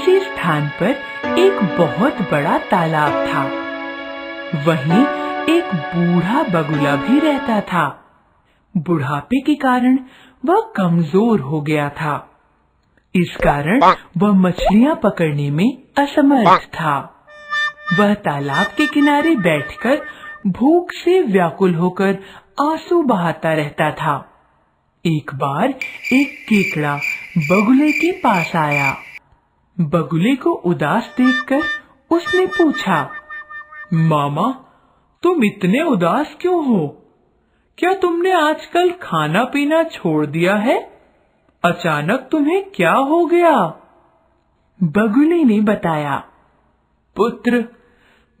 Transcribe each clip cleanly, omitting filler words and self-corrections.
उसी स्थान पर एक बहुत बड़ा तालाब था। वहीं एक बूढ़ा बगुला भी रहता था। बुढ़ापे के कारण वह कमजोर हो गया था। इस कारण वह मछलियां पकड़ने में असमर्थ था। वह तालाब के किनारे बैठकर भूख से व्याकुल होकर आंसू बहाता रहता था। एक बार एक केकड़ा बगुले के पास आया। बगुले को उदास देखकर उसने पूछा, मामा, तुम इतने उदास क्यों हो? क्या तुमने आजकल खाना पीना छोड़ दिया है? अचानक तुम्हें क्या हो गया? बगुले ने बताया, पुत्र,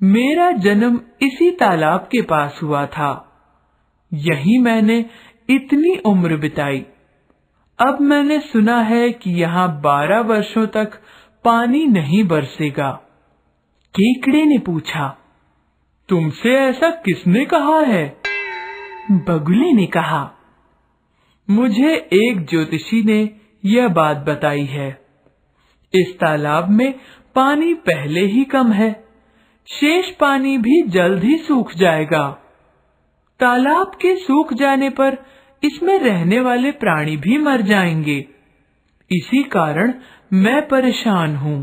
मेरा जन्म इसी तालाब के पास हुआ था। यहीं मैंने इतनी उम्र बिताई। अब मैंने सुना है कि यहाँ 12 वर्षों तक पानी नहीं बरसेगा। केकड़े ने पूछा, तुमसे ऐसा किसने कहा है? बगुले ने कहा, मुझे एक ज्योतिषी ने यह बात बताई है। इस तालाब में पानी पहले ही कम है, शेष पानी भी जल्द ही सूख जाएगा। तालाब के सूख जाने पर इसमें रहने वाले प्राणी भी मर जाएंगे। इसी कारण मैं परेशान हूँ।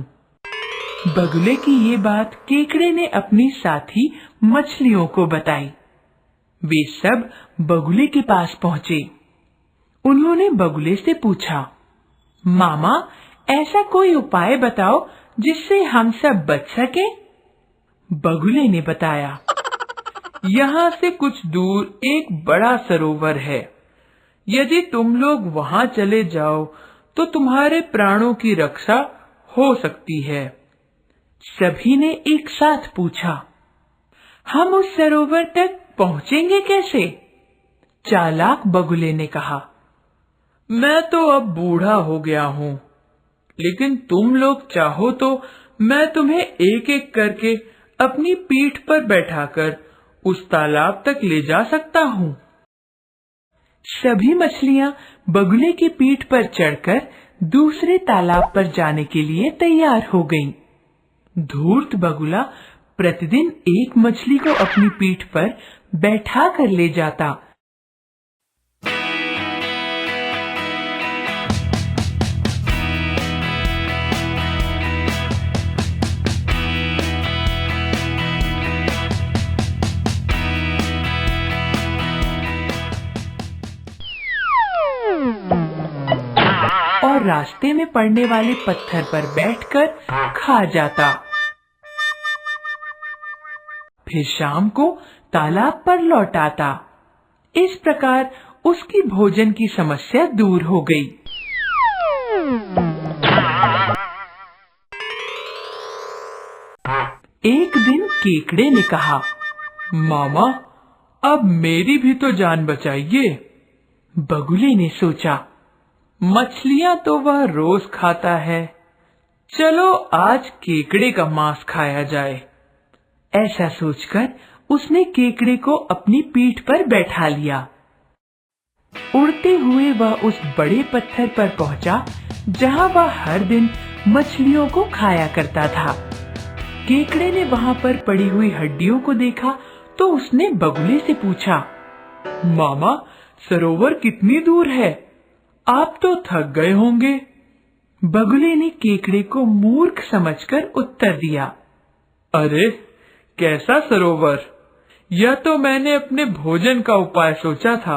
बगुले की ये बात केकड़े ने अपनी साथी मछलियों को बताई। वे सब बगुले के पास पहुँचे। उन्होंने बगुले से पूछा, मामा, ऐसा कोई उपाय बताओ जिससे हम सब बच सके। बगुले ने बताया, यहाँ से कुछ दूर एक बड़ा सरोवर है। यदि तुम लोग वहाँ चले जाओ तो तुम्हारे प्राणों की रक्षा हो सकती है। सभी ने एक साथ पूछा, हम उस सरोवर तक पहुँचेंगे कैसे? चालाक बगुले ने कहा, मैं तो अब बूढ़ा हो गया हूँ, लेकिन तुम लोग चाहो तो मैं तुम्हें एक एक करके अपनी पीठ पर बैठाकर उस तालाब तक ले जा सकता हूँ। सभी मछलियां बगुले की पीठ पर चढ़कर दूसरे तालाब पर जाने के लिए तैयार हो गईं। धूर्त बगुला प्रतिदिन एक मछली को अपनी पीठ पर बैठा कर ले जाता। और रास्ते में पड़ने वाले पत्थर पर बैठकर खा जाता। फिर शाम को तालाब पर लौट आता। इस प्रकार उसकी भोजन की समस्या दूर हो गई। एक दिन केकड़े ने कहा, मामा, अब मेरी भी तो जान बचाइए। बगुले ने सोचा, मछलियां तो वह रोज खाता है, चलो आज केकड़े का मांस खाया जाए। ऐसा सोचकर उसने केकड़े को अपनी पीठ पर बैठा लिया। उड़ते हुए वह उस बड़े पत्थर पर पहुंचा जहां वह हर दिन मछलियों को खाया करता था। केकड़े ने वहां पर पड़ी हुई हड्डियों को देखा तो उसने बगुले से पूछा, मामा, सरोवर कितनी दूर है? आप तो थक गए होंगे। बगुले ने केकड़े को मूर्ख समझकर उत्तर दिया, अरे कैसा सरोवर? यह तो मैंने अपने भोजन का उपाय सोचा था।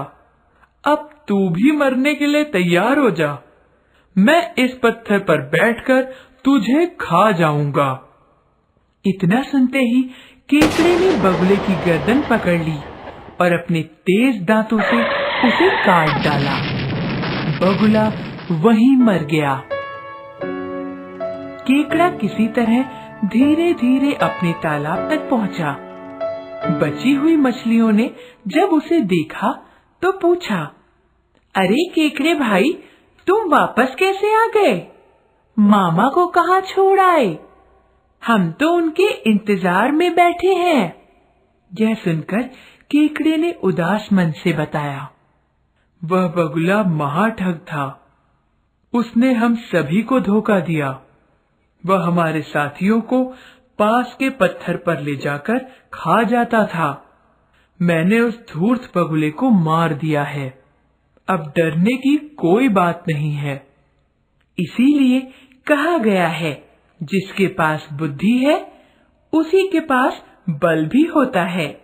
अब तू भी मरने के लिए तैयार हो जा। मैं इस पत्थर पर बैठकर तुझे खा जाऊंगा। इतना सुनते ही केकड़े ने बगुले की गर्दन पकड़ ली और अपने तेज दांतों से उसे काट डाला। बगुला वहीं मर गया। केकड़ा किसी तरह धीरे धीरे अपने तालाब तक पहुंचा। बची हुई मछलियों ने जब उसे देखा तो पूछा, अरे केकड़े भाई, तुम वापस कैसे आ गए? मामा को कहाँ छोड़ आए? हम तो उनके इंतजार में बैठे हैं। यह सुनकर केकड़े ने उदास मन से बताया, वह बगुला महाठग था। उसने हम सभी को धोखा दिया। वह हमारे साथियों को पास के पत्थर पर ले जाकर खा जाता था। मैंने उस धूर्त बगुले को मार दिया है। अब डरने की कोई बात नहीं है। इसीलिए कहा गया है, जिसके पास बुद्धि है उसी के पास बल भी होता है।